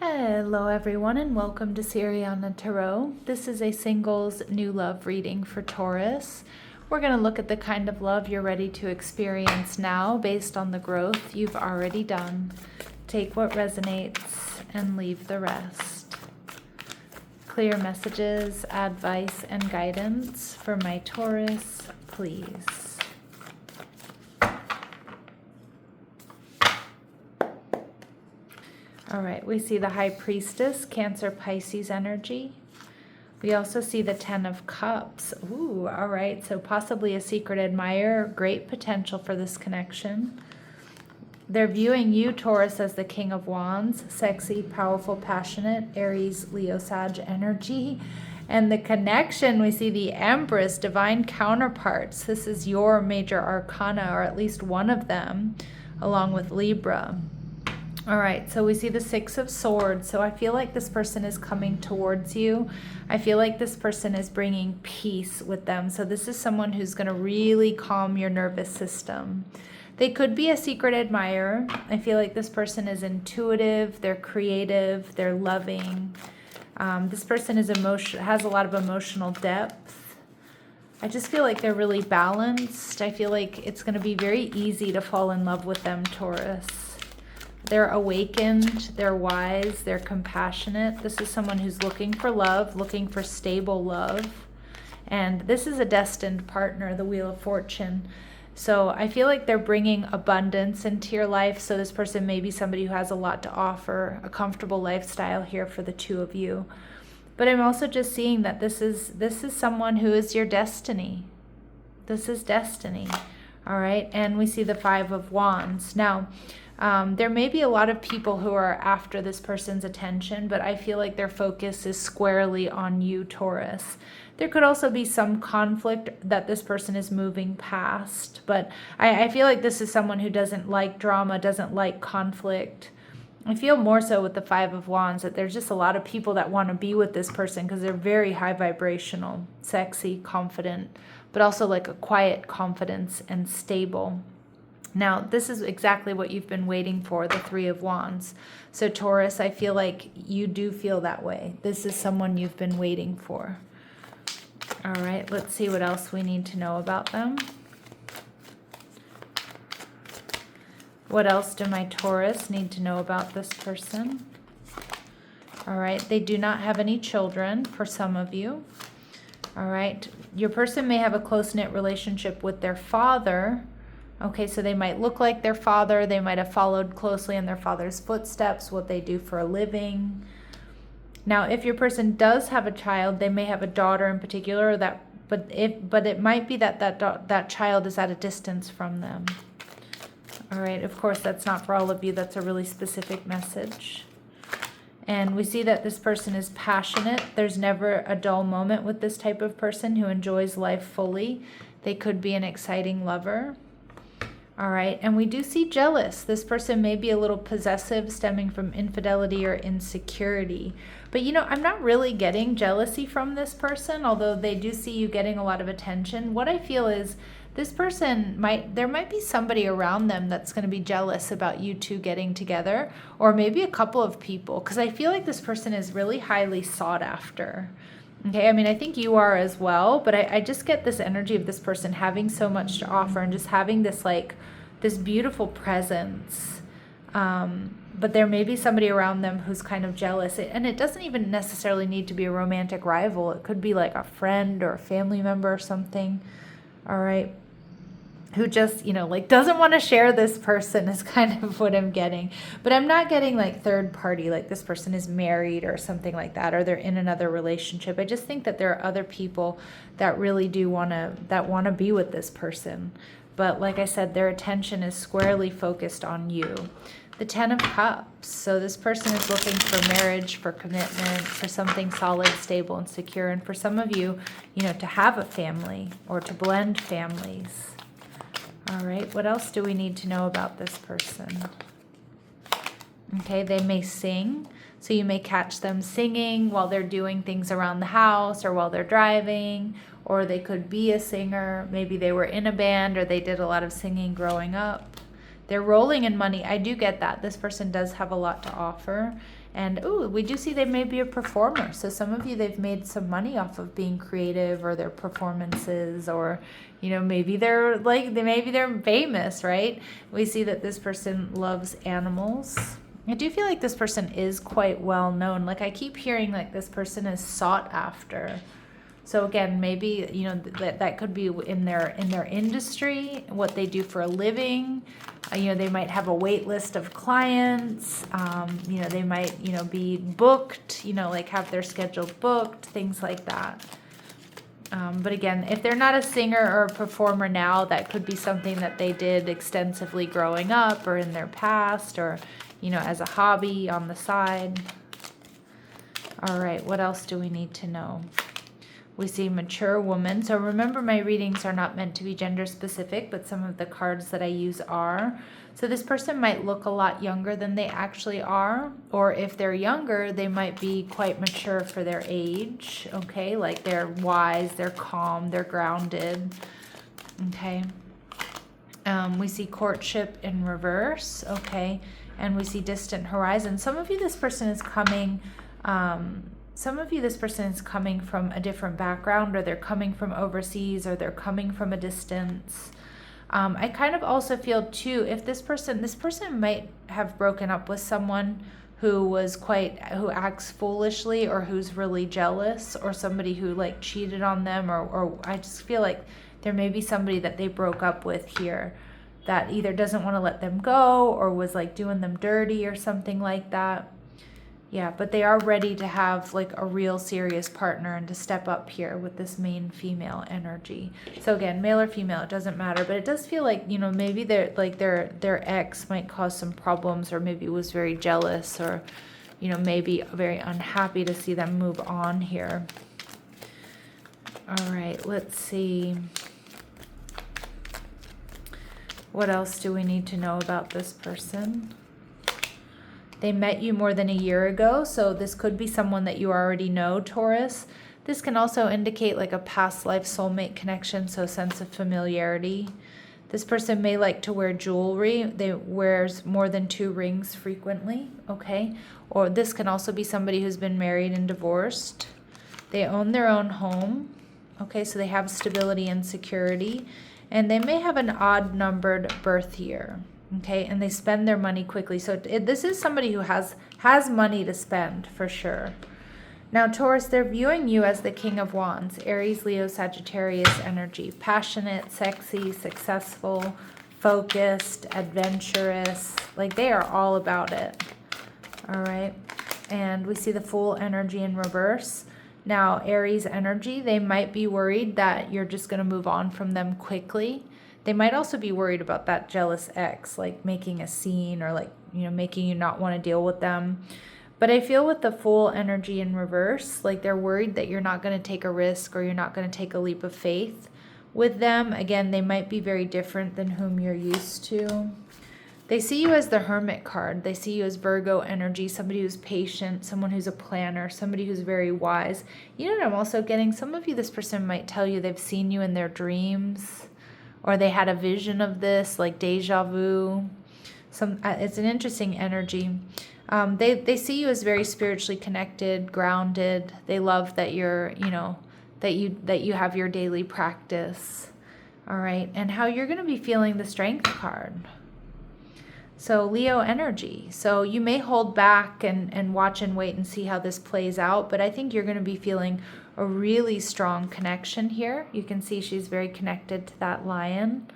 Hello everyone and welcome to Siriana Tarot. This is a singles new love reading for Taurus. We're going to look at the kind of love you're ready to experience now based on the growth you've already done. Take what resonates and leave the rest. Clear messages, advice, and guidance for my Taurus, please. All right, we see the High Priestess, Cancer, Pisces energy. We also see the Ten of Cups. Ooh, all right, so possibly a secret admirer. Great potential for this connection. They're viewing you, Taurus, as the King of Wands. Sexy, powerful, passionate, Aries, Leo, Sag energy. And the connection, we see the Empress, divine counterparts. This is your major arcana, or at least one of them, along with Libra. All right, so we see the Six of Swords. So I feel like this person is coming towards you. I feel like this person is bringing peace with them. So this is someone who's going to really calm your nervous system. They could be a secret admirer. I feel like this person is intuitive, they're creative, they're loving. This person is has a lot of emotional depth. I just feel like they're really balanced. I feel like it's going to be very easy to fall in love with them, Taurus. They're awakened, they're wise, they're compassionate. This is someone who's looking for love, looking for stable love. And this is a destined partner, the Wheel of Fortune. So I feel like they're bringing abundance into your life. So this person may be somebody who has a lot to offer, a comfortable lifestyle here for the two of you. But I'm also just seeing that this is someone who is your destiny. This is destiny. All right. And we see the Five of Wands. Now, there may be a lot of people who are after this person's attention, but I feel like their focus is squarely on you, Taurus. There could also be some conflict that this person is moving past, but I feel like this is someone who doesn't like drama, doesn't like conflict. I feel more so with the Five of Wands that there's just a lot of people that want to be with this person because they're very high vibrational, sexy, confident, but also like a quiet confidence and stable. Now, this is exactly what you've been waiting for, the Three of Wands. So, Taurus, I feel like you do feel that way. This is someone you've been waiting for. All right, let's see what else we need to know about them. What else do my Taurus need to know about this person? All right, they do not have any children for some of you. All right, your person may have a close-knit relationship with their father. Okay, so they might look like their father. They might have followed closely in their father's footsteps, what they do for a living. Now, if your person does have a child, they may have a daughter in particular, but it might be that child is at a distance from them. All right, of course, that's not for all of you. That's a really specific message. And we see that this person is passionate. There's never a dull moment with this type of person who enjoys life fully. They could be an exciting lover. All right, and we do see jealous. This person may be a little possessive, stemming from infidelity or insecurity. But you know, I'm not really getting jealousy from this person, although they do see you getting a lot of attention. What I feel is this person there might be somebody around them that's going to be jealous about you two getting together, or maybe a couple of people, because I feel like this person is really highly sought after. Okay, I mean, I think you are as well, but I just get this energy of this person having so much to offer and just having this this beautiful presence. But there may be somebody around them who's kind of jealous. And it doesn't even necessarily need to be a romantic rival. It could be like a friend or a family member or something. All right. Who just, doesn't want to share this person is kind of what I'm getting. But I'm not getting like third party, like this person is married or something like that, or they're in another relationship. I just think that there are other people that really do want to be with this person. But like I said, their attention is squarely focused on you. The Ten of Cups. So this person is looking for marriage, for commitment, for something solid, stable, and secure. And for some of you, to have a family or to blend families. All right, what else do we need to know about this person? Okay, they may sing. So you may catch them singing while they're doing things around the house or while they're driving, or they could be a singer. Maybe they were in a band or they did a lot of singing growing up. They're rolling in money. I do get that. This person does have a lot to offer. And we do see they may be a performer. So some of you, they've made some money off of being creative or their performances, or, you know, maybe they're famous, right? We see that this person loves animals. I do feel like this person is quite well known. Like I keep hearing like this person is sought after. So again, maybe, you know, that could be in their industry, what they do for a living. You know, they might have a wait list of clients. You know, they might, you know, be booked, you know, like have their schedule booked, things like that. But again, if they're not a singer or a performer now, that could be something that they did extensively growing up or in their past, or, you know, as a hobby on the side. All right, what else do we need to know? We see mature woman. So remember, my readings are not meant to be gender specific, but some of the cards that I use are. So this person might look a lot younger than they actually are, or if they're younger, they might be quite mature for their age, okay? Like they're wise, they're calm, they're grounded, okay? We see courtship in reverse, okay? And we see distant horizon. Some of you, this person is coming... this person is coming from a different background, or they're coming from overseas, or they're coming from a distance. I kind of also feel too, if this person might have broken up with someone who acts foolishly, or who's really jealous, or somebody who like cheated on them, or I just feel like there may be somebody that they broke up with here that either doesn't want to let them go, or was like doing them dirty or something like that. Yeah, but they are ready to have like a real serious partner and to step up here with this main female energy. So again, male or female, it doesn't matter, but it does feel like, you know, maybe their ex might cause some problems, or maybe was very jealous, or, you know, maybe very unhappy to see them move on here. All right, let's see. What else do we need to know about this person? They met you more than a year ago, so this could be someone that you already know, Taurus. This can also indicate like a past life soulmate connection, so a sense of familiarity. This person may like to wear jewelry. They wears more than 2 rings frequently, okay? Or this can also be somebody who's been married and divorced. They own their own home, okay? So they have stability and security. And they may have an odd numbered birth year. Okay, and they spend their money quickly. So this is somebody who has money to spend for sure. Now, Taurus, they're viewing you as the King of Wands, Aries, Leo, Sagittarius energy. Passionate, sexy, successful, focused, adventurous. Like they are all about it. All right. And we see the Fool energy in reverse. Now, Aries energy, they might be worried that you're just going to move on from them quickly. They might also be worried about that jealous ex, like making a scene, or like, you know, making you not want to deal with them. But I feel with the Fool energy in reverse, like they're worried that you're not going to take a risk, or you're not going to take a leap of faith with them. Again, they might be very different than whom you're used to. They see you as the Hermit card. They see you as Virgo energy, somebody who's patient, someone who's a planner, somebody who's very wise. You know what I'm also getting? Some of you, this person might tell you they've seen you in their dreams, or they had a vision of this, like deja vu. It's an interesting energy. They see you as very spiritually connected, grounded. They love that you're, you know, that you have your daily practice. All right, and how you're going to be feeling the Strength card. So Leo energy. So you may hold back and watch and wait and see how this plays out, but I think you're going to be feeling a really strong connection here. You can see she's very connected to that lion.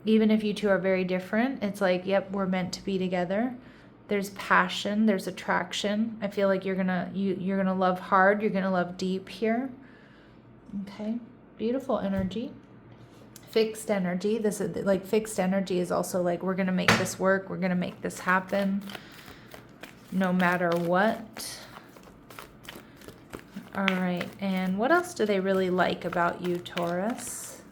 Even if you two are very different, it's like, yep, we're meant to be together. There's passion, there's attraction. I feel like you're gonna love hard, you're gonna love deep here. Okay, beautiful energy. Fixed energy. This is like fixed energy is also like, we're gonna make this work, we're gonna make this happen, no matter what. All right, and what else do they really like about you, Taurus?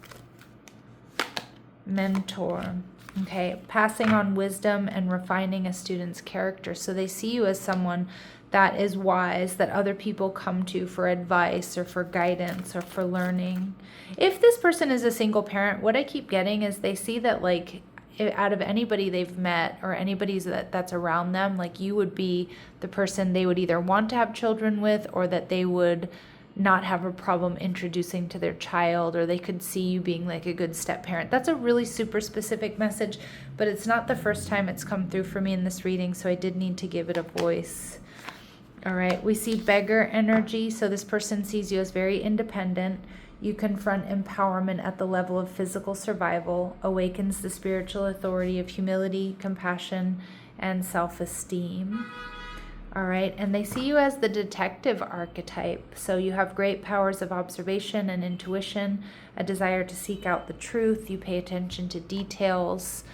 Mentor. Okay, passing on wisdom and refining a student's character. So they see you as someone that is wise, that other people come to for advice or for guidance or for learning. If this person is a single parent, what I keep getting is they see that like out of anybody they've met or anybody that's around them, like you would be the person they would either want to have children with, or that they would not have a problem introducing to their child, or they could see you being like a good step parent. That's a really super specific message, but it's not the first time it's come through for me in this reading, so I did need to give it a voice. All right, we see beggar energy. So this person sees you as very independent. You confront empowerment at the level of physical survival, awakens the spiritual authority of humility, compassion, and self-esteem. All right, and they see you as the detective archetype. So you have great powers of observation and intuition, a desire to seek out the truth. You pay attention to details.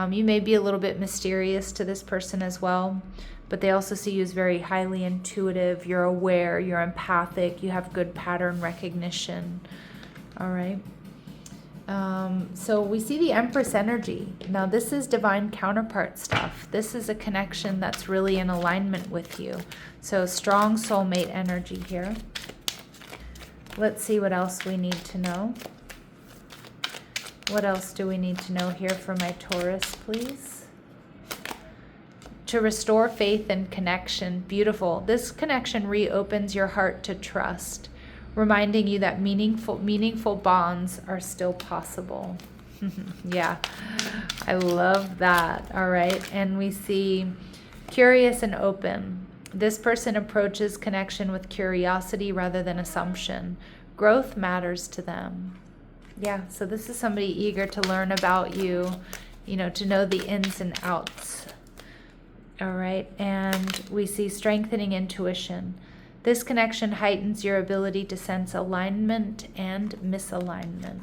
You may be a little bit mysterious to this person as well, but they also see you as very highly intuitive. You're aware, you're empathic, you have good pattern recognition. All right. So we see the Empress energy. Now this is divine counterpart stuff. This is a connection that's really in alignment with you. So strong soulmate energy here. Let's see what else we need to know. What else do we need to know here for my Taurus, please? To restore faith and connection. Beautiful. This connection reopens your heart to trust, reminding you that meaningful bonds are still possible. Yeah, I love that. All right, and we see curious and open. This person approaches connection with curiosity rather than assumption. Growth matters to them. Yeah, so this is somebody eager to learn about you, to know the ins and outs. All right, and we see strengthening intuition. This connection heightens your ability to sense alignment and misalignment.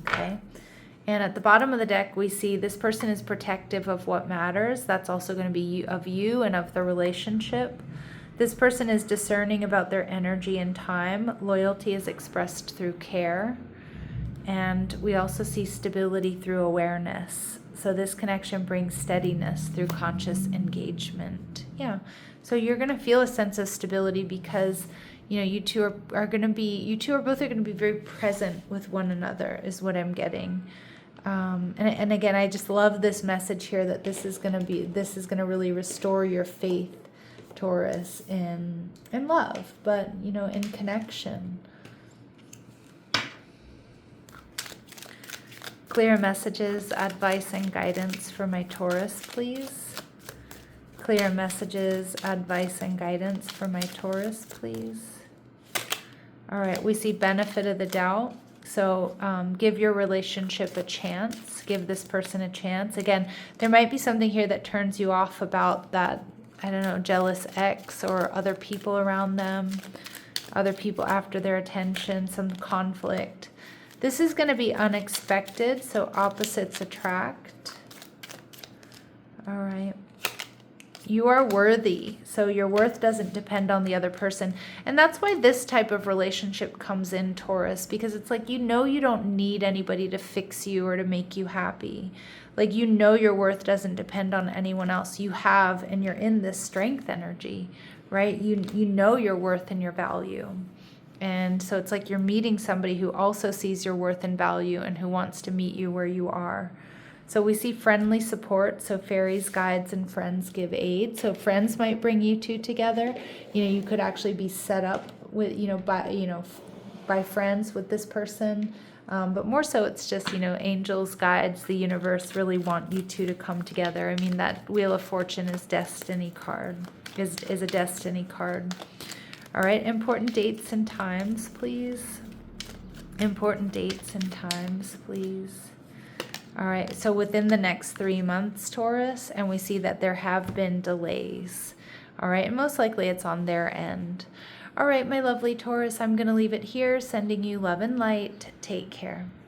Okay. And at the bottom of the deck, we see this person is protective of what matters. That's also going to be of you and of the relationship. This person is discerning about their energy and time. Loyalty is expressed through care. And we also see stability through awareness. So this connection brings steadiness through conscious engagement. Yeah. So you're going to feel a sense of stability because, you two are both going to be very present with one another is what I'm getting. And again, I just love this message here that this is going to really restore your faith, Taurus, in love, but, in connection. Clear messages, advice, and guidance for my Taurus, please. Clear messages, advice, and guidance for my Taurus, please. All right, we see benefit of the doubt. So give your relationship a chance. Give this person a chance. Again, there might be something here that turns you off about that, jealous ex or other people around them, other people after their attention, some conflict. This is going to be unexpected, so opposites attract. All right. You are worthy, so your worth doesn't depend on the other person. And that's why this type of relationship comes in, Taurus, because it's like, you don't need anybody to fix you or to make you happy. Like, your worth doesn't depend on anyone else. You have, and you're in this strength energy, right? You know your worth and your value. And so it's like you're meeting somebody who also sees your worth and value and who wants to meet you where you are. So we see friendly support. So fairies, guides, and friends give aid. So friends might bring you two together. You could actually be set up with, by friends with this person. But more so it's just, angels, guides, the universe really want you two to come together. I mean, that Wheel of Fortune is destiny card, is a destiny card. All right, important dates and times, please. Important dates and times, please. All right, so within the next 3 months, Taurus, and we see that there have been delays. All right, and most likely it's on their end. All right, my lovely Taurus, I'm going to leave it here, sending you love and light. Take care.